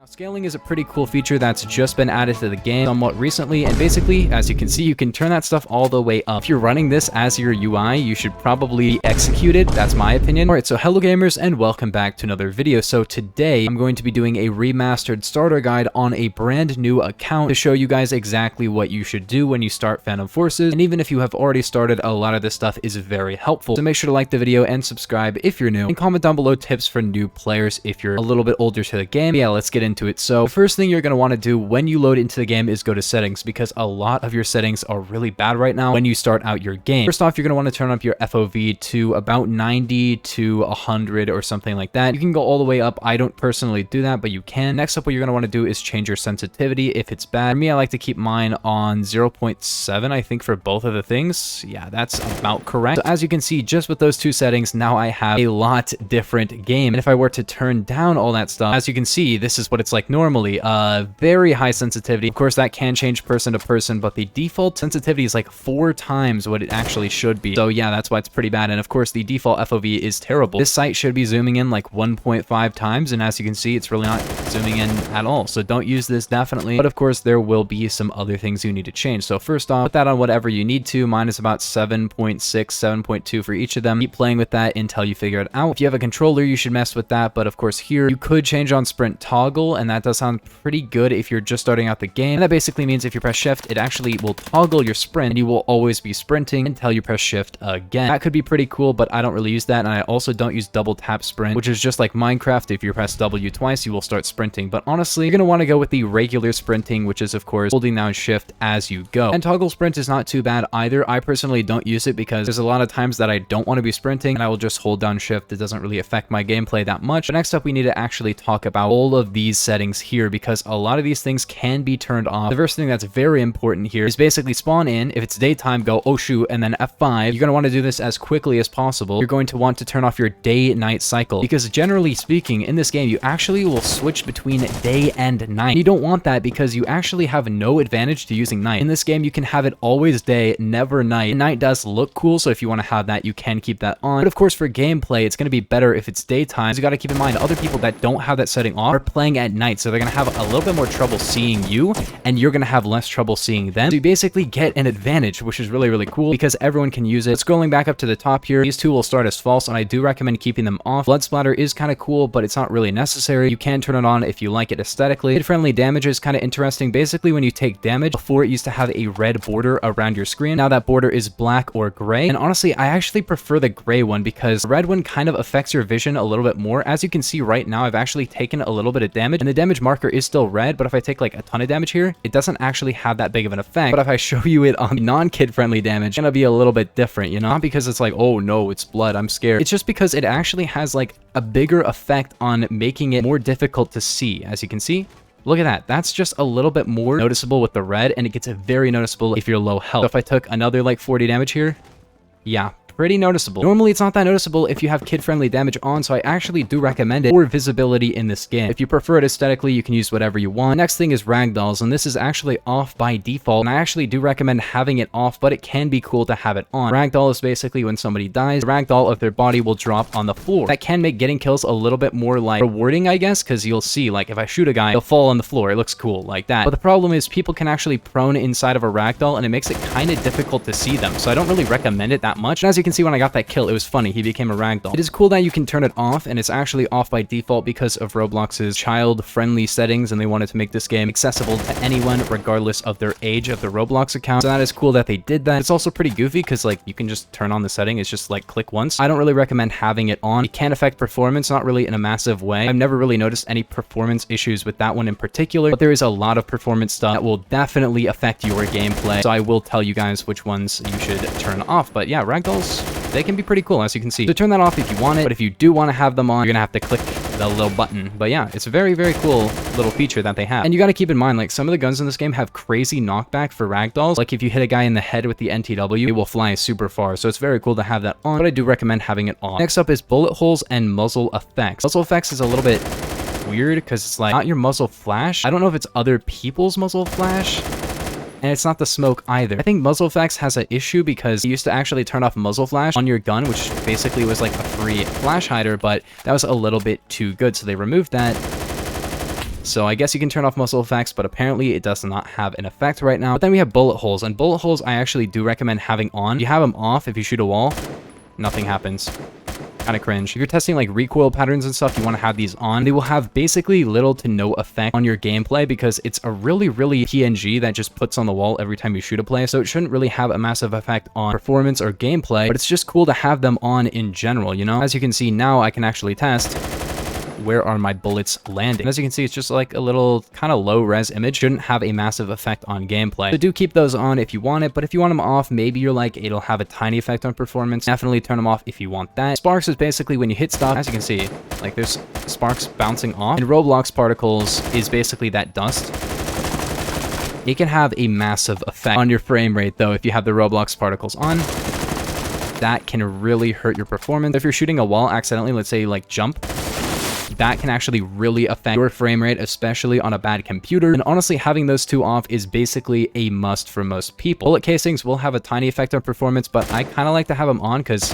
Now, scaling is a pretty cool feature that's just been added to the game somewhat recently, and basically, as you can see, you can turn that stuff all the way up. If you're running this as your UI, you should probably execute it. That's my opinion. Alright, so hello gamers, and welcome back to another video. So today, I'm going to be doing a remastered starter guide on a brand new account to show you guys exactly what you should do when you start Phantom Forces, and even if you have already started, a lot of this stuff is very helpful. So make sure to like the video and subscribe if you're new, and comment down below tips for new players if you're a little bit older to the game. Yeah, let's get into it. So the first thing you're going to want to do when you load into the game is go to settings, because a lot of your settings are really bad right now when you start out your game. First off, you're going to want to turn up your FOV to about 90 to 100 or something like that. You can go all the way up. I don't personally do that, but you can. Next up, what you're going to want to do is change your sensitivity if it's bad. For me, I like to keep mine on 0.7, I think, for both of the things. Yeah, that's about correct. So as you can see, just with those two settings, now I have a lot different game. And if I were to turn down all that stuff, as you can see, this is what it's like normally. Very high sensitivity. Of course, that can change person to person, but the default sensitivity is like 4 times what it actually should be. So yeah, that's why it's pretty bad. And of course, the default FOV is terrible. This site should be zooming in like 1.5 times, and as you can see, it's really not zooming in at all. So don't use this, definitely. But of course, there will be some other things you need to change. So first off, put that on whatever you need to. Mine is about 7.6, 7.2 for each of them. Keep playing with that until you figure it out. If you have a controller, you should mess with that. But of course, here you could change on sprint toggle, and that does sound pretty good if you're just starting out the game. And that basically means if you press shift, it actually will toggle your sprint, and you will always be sprinting until you press shift again. That could be pretty cool, but I don't really use that, and I also don't use double tap sprint, which is just like Minecraft. If you press W twice, you will start sprinting. But honestly, you're going to want to go with the regular sprinting, which is of course holding down shift as you go. And toggle sprint is not too bad either. I personally don't use it because there's a lot of times that I don't want to be sprinting, and I will just hold down shift. It doesn't really affect my gameplay that much. But next up, we need to actually talk about all of these settings here, because a lot of these things can be turned off. The first thing that's very important here is basically spawn in. If it's daytime, go oh shoot, and then F5. You're going to want to do this as quickly as possible. You're going to want to turn off your day-night cycle, because generally speaking, in this game, you actually will switch between day and night. You don't want that because you actually have no advantage to using night. In this game, you can have it always day, never night. Night does look cool, so if you want to have that, you can keep that on. But of course, for gameplay, it's going to be better if it's daytime. So you got to keep in mind, other people that don't have that setting off are playing at night, so they're going to have a little bit more trouble seeing you, and you're going to have less trouble seeing them. So you basically get an advantage, which is really, really cool because everyone can use it. Scrolling back up to the top here, these two will start as false, and I do recommend keeping them off. Blood splatter is kind of cool, but it's not really necessary. You can turn it on if you like it aesthetically. Hit-friendly damage is kind of interesting. Basically, when you take damage, before it used to have a red border around your screen. Now that border is black or gray, and honestly, I actually prefer the gray one because the red one kind of affects your vision a little bit more. As you can see right now, I've actually taken a little bit of damage, and the damage marker is still red, but if I take like a ton of damage here, it doesn't actually have that big of an effect. But if I show you it on non-kid friendly damage, it's gonna be a little bit different, you know? Not because it's like, oh no, it's blood, I'm scared. It's just because it actually has like a bigger effect on making it more difficult to see. As you can see, look at that. That's just a little bit more noticeable with the red, and it gets very noticeable if you're low health. So if I took another like 40 damage here, yeah, pretty noticeable. Normally, it's not that noticeable if you have kid-friendly damage on, so I actually do recommend it for visibility in this game. If you prefer it aesthetically, you can use whatever you want. Next thing is ragdolls, and this is actually off by default, and I actually do recommend having it off, but it can be cool to have it on. Ragdoll is basically when somebody dies, the ragdoll of their body will drop on the floor. That can make getting kills a little bit more like rewarding, I guess, because you'll see, like, if I shoot a guy, he'll fall on the floor. It looks cool like that. But the problem is people can actually prone inside of a ragdoll, and it makes it kind of difficult to see them, so I don't really recommend it that much. And as you can see, when I got that kill, it was funny. He became a ragdoll. It is cool that you can turn it off, and it's actually off by default because of Roblox's child-friendly settings, and they wanted to make this game accessible to anyone regardless of their age of the Roblox account. So that is cool that they did that. It's also pretty goofy because like you can just turn on the setting. It's just like click once. I don't really recommend having it on. It can affect performance, not really in a massive way. I've never really noticed any performance issues with that one in particular, but there is a lot of performance stuff that will definitely affect your gameplay. So I will tell you guys which ones you should turn off. But yeah, ragdolls, they can be pretty cool, as you can see. So turn that off if you want it, but if you do want to have them on, you're gonna have to click the little button. But yeah, it's a very, very cool little feature that they have. And you gotta keep in mind, like, some of the guns in this game have crazy knockback for ragdolls. Like, if you hit a guy in the head with the NTW, it will fly super far. So it's very cool to have that on, but I do recommend having it on. Next up is bullet holes and muzzle effects. Muzzle effects is a little bit weird because it's like not your muzzle flash. I don't know if it's other people's muzzle flash, and it's not the smoke either. I think muzzle effects has an issue because you used to actually turn off muzzle flash on your gun, which basically was like a free flash hider, but that was a little bit too good, so they removed that. So I guess you can turn off muzzle effects, but apparently it does not have an effect right now. But then we have bullet holes, and bullet holes I actually do recommend having on. You have them off. If you shoot a wall, nothing happens. Kind of cringe. If you're testing like recoil patterns and stuff, you want to have these on. They will have basically little to no effect on your gameplay because it's a really PNG that just puts on the wall every time you shoot a player. So it shouldn't really have a massive effect on performance or gameplay, but it's just cool to have them on in general, you know? As you can see now, I can actually test where are my bullets landing. As you can see, it's just like a little kind of low res image. Shouldn't have a massive effect on gameplay. So do keep those on if you want it, but if you want them off, maybe you're like, it'll have a tiny effect on performance. Definitely turn them off if you want that. Sparks is basically when you hit stop, as you can see, like there's sparks bouncing off. And ROBLOX particles is basically that dust. It can have a massive effect on your frame rate though if you have the ROBLOX particles on. That can really hurt your performance. If you're shooting a wall accidentally, let's say like jump, that can actually really affect your frame rate, especially on a bad computer. And honestly, having those two off is basically a must for most people. Bullet casings will have a tiny effect on performance, but I kind of like to have them on because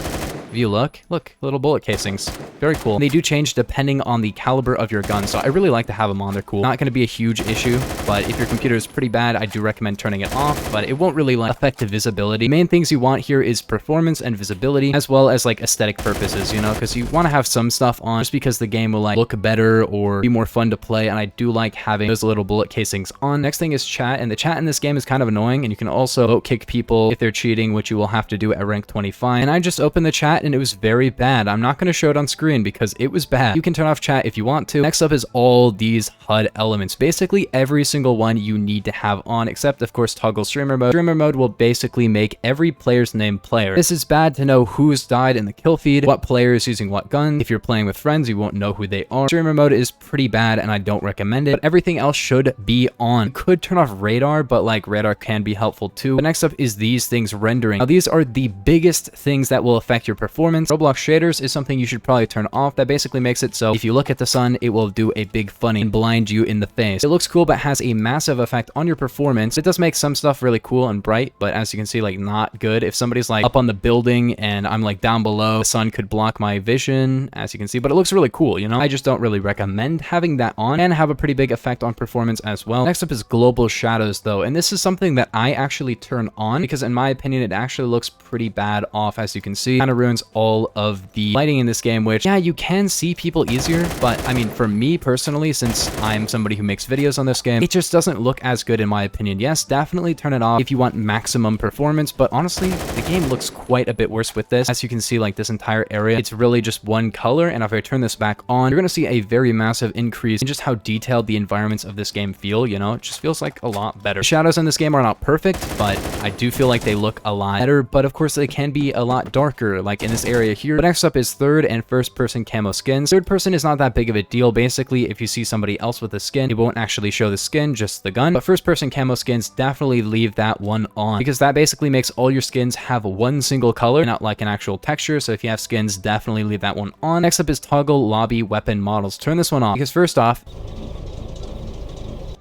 if you look, little bullet casings. Very cool. And they do change depending on the caliber of your gun, so I really like to have them on. They're cool. Not going to be a huge issue, but if your computer is pretty bad, I do recommend turning it off, but it won't really like affect the visibility. Main things you want here is performance and visibility, as well as like aesthetic purposes, you know, because you want to have some stuff on just because the game will like look better or be more fun to play, and I do like having those little bullet casings on. Next thing is chat, and the chat in this game is kind of annoying, and you can also vote kick people if they're cheating, which you will have to do at rank 25. And I just opened the chat and it was very bad. I'm not going to show it on screen because it was bad. You can turn off chat if you want to. Next up is all these HUD elements. Basically every single one you need to have on, except of course toggle streamer mode. Streamer mode will basically make every player's name player. This is bad to know who's died in the kill feed, what player is using what gun. If you're playing with friends, you won't know who they are. Streamer mode is pretty bad and I don't recommend it, but everything else should be on. You could turn off radar, but like radar can be helpful too. But next up is these things rendering. Now these are the biggest things that will affect your performance. ROBLOX shaders is something you should probably turn off. That basically makes it so if you look at the sun, it will do a big funny and blind you in the face. It looks cool, but has a massive effect on your performance. It does make some stuff really cool and bright, but as you can see, like not good. If somebody's like up on the building and I'm like down below, the sun could block my vision, as you can see, but it looks really cool, you know? I just don't really recommend having that on, and have a pretty big effect on performance as well. Next up is global shadows though, and this is something that I actually turn on because in my opinion, it actually looks pretty bad off. As you can see, kind of ruins all of the lighting in this game, which yeah, you can see people easier, but I mean, for me personally, since I'm somebody who makes videos on this game, it just doesn't look as good in my opinion. Yes, definitely turn it off if you want maximum performance, but honestly, the game looks quite a bit worse with this. As you can see, like this entire area, it's really just one color, and if I turn this back on, you're gonna see a very massive increase in just how detailed the environments of this game feel, you know? It just feels like a lot better. The shadows in this game are not perfect, but I do feel like they look a lot better, but of course they can be a lot darker, like in this area here. But next up is third and first person camo skins. Third person is not that big of a deal. Basically, if you see somebody else with a skin, it won't actually show the skin, just the gun. But first person camo skins, definitely leave that one on because that basically makes all your skins have one single color, not like an actual texture. So if you have skins, definitely leave that one on. Next up is toggle lobby weapon models. Turn this one off because first off,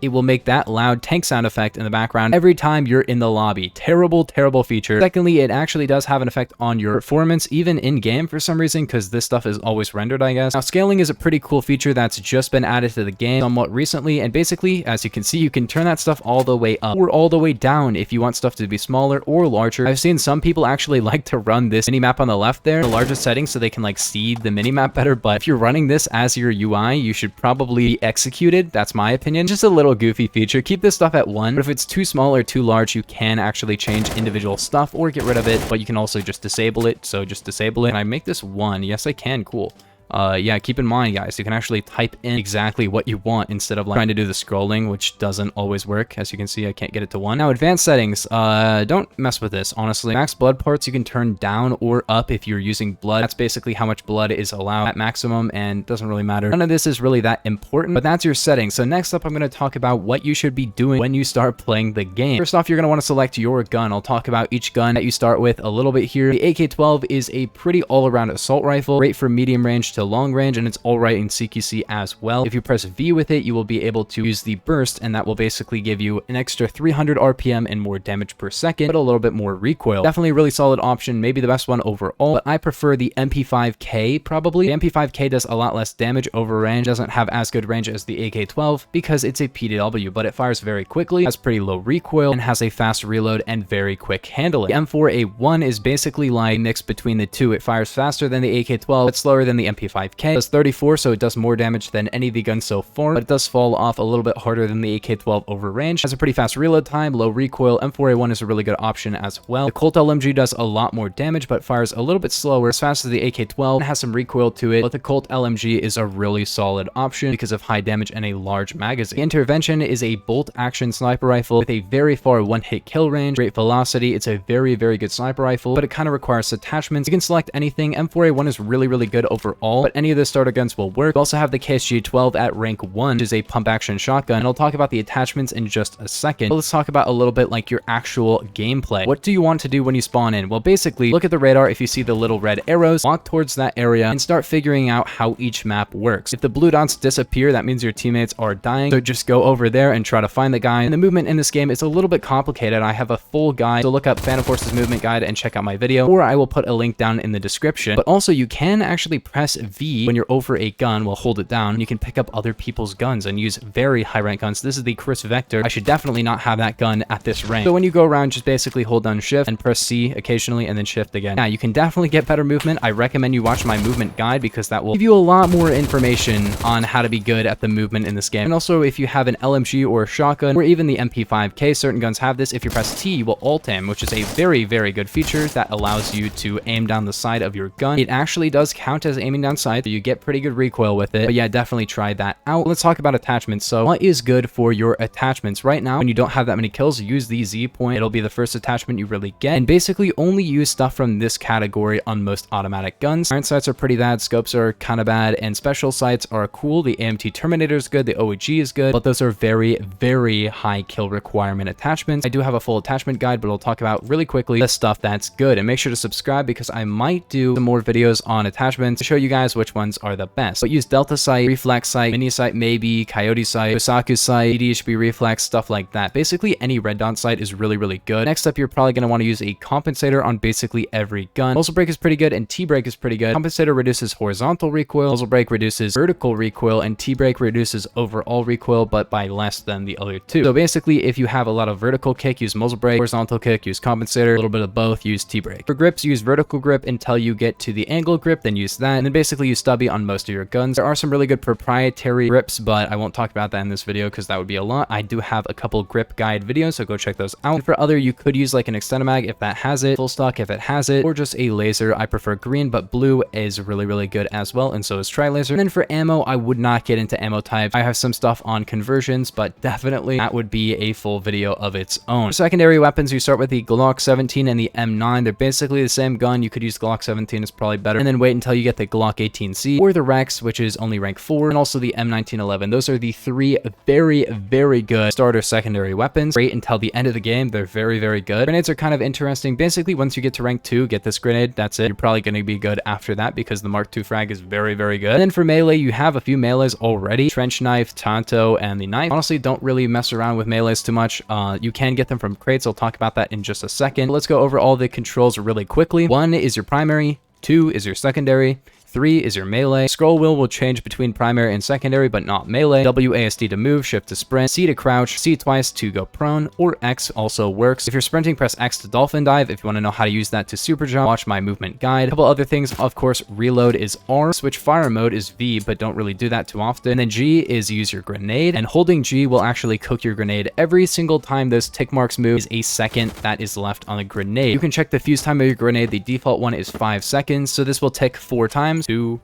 it will make that loud tank sound effect in the background every time you're in the lobby. Terrible feature. Secondly, it actually does have an effect on your performance, even in game for some reason, because this stuff is always rendered, I guess. Now, scaling is a pretty cool feature that's just been added to the game somewhat recently, and basically, as you can see, you can turn that stuff all the way up or all the way down if you want stuff to be smaller or larger. I've seen some people actually like to run this mini-map on the left there, the largest setting, so they can like see the mini-map better, but if you're running this as your UI, you should probably be executed. That's my opinion. Just a little goofy feature. Keep this stuff at 1, but if it's too small or too large, you can actually change individual stuff or get rid of it, but you can also just disable it. So just disable it. Can I make this 1? Yes, I can. Cool. Yeah, keep in mind, guys, you can actually type in exactly what you want instead of like trying to do the scrolling, which doesn't always work. As you can see, I can't get it to 1. Now, advanced settings, don't mess with this, honestly. Max blood parts you can turn down or up if you're using blood. That's basically how much blood is allowed at maximum, and doesn't really matter. None of this is really that important, but that's your settings. So next up, I'm going to talk about what you should be doing when you start playing the game. First off, you're going to want to select your gun. I'll talk about each gun that you start with a little bit here. The AK-12 is a pretty all-around assault rifle, great for medium range to long range, and it's alright in CQC as well. If you press V with it, you will be able to use the burst, and that will basically give you an extra 300 RPM and more damage per second, but a little bit more recoil. Definitely a really solid option, maybe the best one overall, but I prefer the MP5K probably. The MP5K does a lot less damage over range, doesn't have as good range as the AK-12 because it's a PDW, but it fires very quickly, has pretty low recoil, and has a fast reload and very quick handling. The M4A1 is basically like a mix between the two. It fires faster than the AK-12, but slower than the MP5K. It does 34, so it does more damage than any of the guns so far, but it does fall off a little bit harder than the AK-12 over range. Has a pretty fast reload time, low recoil. M4A1 is a really good option as well. The Colt LMG does a lot more damage, but fires a little bit slower, as fast as the AK-12, and has some recoil to it, but the Colt LMG is a really solid option because of high damage and a large magazine. The Intervention is a bolt-action sniper rifle with a very far one-hit kill range, great velocity. It's a very, very good sniper rifle, but it kind of requires attachments. You can select anything. M4A1 is really, really good overall, but any of the starter guns will work. We also have the KSG-12 at rank 1, which is a pump-action shotgun, and I'll talk about the attachments in just a second. But let's talk about a little bit like your actual gameplay. What do you want to do when you spawn in? Well, basically, look at the radar. If you see the little red arrows, walk towards that area and start figuring out how each map works. If the blue dots disappear, that means your teammates are dying, so just go over there and try to find the guy. And the movement in this game is a little bit complicated. I have a full guide, so look up Phantom Forces movement guide and check out my video, or I will put a link down in the description. But also, you can actually press V when you're over a gun. Well, hold it down, and you can pick up other people's guns and use very high rank guns. This is the Chris Vector. I should definitely not have that gun at this rank. So when you go around, just basically hold down shift and press C occasionally and then shift again. Now, you can definitely get better movement. I recommend you watch my movement guide because that will give you a lot more information on how to be good at the movement in this game. And also, if you have an LMG or a shotgun or even the MP5K, certain guns have this. If you press T, you will alt aim, which is a very, very good feature that allows you to aim down the side of your gun. It actually does count as aiming down sight, so you get pretty good recoil with it. But yeah, definitely try that out. Let's talk about attachments. So what is good for your attachments? Right now, when you don't have that many kills, use the Z point. It'll be the first attachment you really get, and basically only use stuff from this category on most automatic guns. Iron sights are pretty bad, scopes are kind of bad, and special sights are cool. The AMT Terminator is good, the OEG is good, but those are very, very high kill requirement attachments. I do have a full attachment guide, but I'll talk about really quickly the stuff that's good. And make sure to subscribe because I might do some more videos on attachments to show you guys which ones are the best. But use Delta Sight, Reflex Sight, Mini Sight, maybe Coyote Sight, Kosaku Sight, DDHB Reflex, stuff like that. Basically, any red dot sight is really, really good. Next up, you're probably going to want to use a compensator on basically every gun. Muzzle brake is pretty good, and T-brake is pretty good. Compensator reduces horizontal recoil, muzzle brake reduces vertical recoil, and T-brake reduces overall recoil, but by less than the other two. So basically, if you have a lot of vertical kick, use muzzle brake. Horizontal kick, use compensator. A little bit of both, use T-brake. For grips, use vertical grip until you get to the angle grip, then use that, and then basically use stubby on most of your guns. There are some really good proprietary grips, but I won't talk about that in this video because that would be a lot. I do have a couple grip guide videos, so go check those out. And for other, you could use like an Extendamag if that has it, full stock if it has it, or just a laser. I prefer green, but blue is really, really good as well, and so is tri-laser. And then for ammo, I would not get into ammo types. I have some stuff on conversions, but definitely that would be a full video of its own. For secondary weapons, you start with the Glock 17 and the M9. They're basically the same gun. You could use Glock 17, it's probably better, and then wait until you get the Glock 18C or the Rex, which is only rank 4, and also the M1911. Those are the three very, very good starter secondary weapons. Wait until the end of the game. They're very, very good. Grenades are kind of interesting. Basically, once you get to rank 2, get this grenade. That's it. You're probably going to be good after that because the Mark II frag is very, very good. And then for melee, you have a few melees already. Trench knife, Tanto, and the knife. Honestly, don't really mess around with melees too much. You can get them from crates. I'll talk about that in just a second. Let's go over all the controls really quickly. 1 is your primary, 2 is your secondary, 3 is your melee. Scroll wheel will change between primary and secondary, but not melee. WASD to move, shift to sprint, C to crouch, C twice to go prone, or X also works. If you're sprinting, press X to dolphin dive. If you want to know how to use that to super jump, watch my movement guide. A couple other things, of course, reload is R, switch fire mode is V, but don't really do that too often. And then G is use your grenade, and holding G will actually cook your grenade. Every single time those tick marks move is a second that is left on the grenade. You can check the fuse time of your grenade. The default one is 5 seconds, so this will tick 4 times. 2,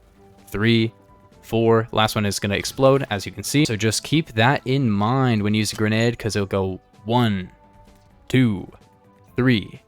3, 4. Last one is going to explode, as you can see. So just keep that in mind when you use a grenade, because it'll go 1, 2, 3,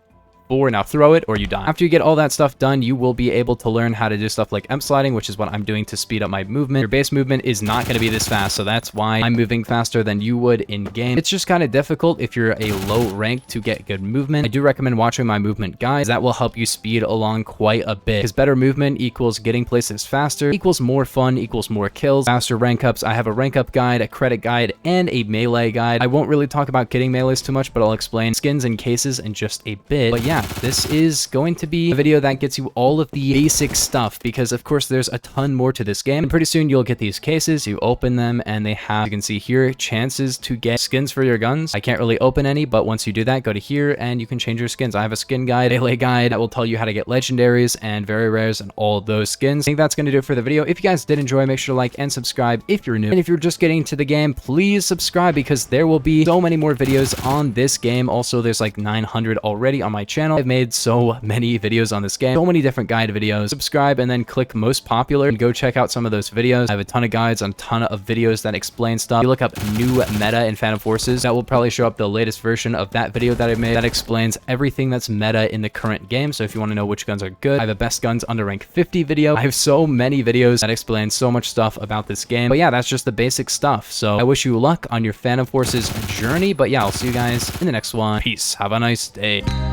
before, now throw it or you die. After you get all that stuff done, you will be able to learn how to do stuff like sliding, which is what I'm doing to speed up my movement. Your base movement is not going to be this fast, so that's why I'm moving faster than you would in game. It's just kind of difficult if you're a low rank to get good movement. I do recommend watching my movement guide. That will help you speed along quite a bit, because better movement equals getting places faster, equals more fun, equals more kills, faster rank ups. I have a rank up guide, a credit guide, and a melee guide. I won't really talk about getting melees too much, but I'll explain skins and cases in just a bit. But yeah, this is going to be a video that gets you all of the basic stuff, because of course there's a ton more to this game. And pretty soon you'll get these cases, you open them, and they have, you can see here, chances to get skins for your guns. I can't really open any, but once you do that, go to here and you can change your skins. I have a skin guide, melee guide that will tell you how to get legendaries and very rares and all of those skins. I think that's going to do it for the video. If you guys did enjoy, make sure to like and subscribe if you're new. And if you're just getting into the game, please subscribe, because there will be so many more videos on this game. Also, there's like 900 already on my channel. I've made so many videos on this game, so many different guide videos. Subscribe and then click most popular and go check out some of those videos. I have a ton of guides on a ton of videos that explain stuff. If you look up new meta in Phantom Forces, that will probably show up the latest version of that video that I made that explains everything that's meta in the current game. So if you want to know which guns are good, I have a best guns under rank 50 video. I have so many videos that explain so much stuff about this game. But yeah, that's just the basic stuff. So I wish you luck on your Phantom Forces journey. But yeah, I'll see you guys in the next one. Peace. Have a nice day.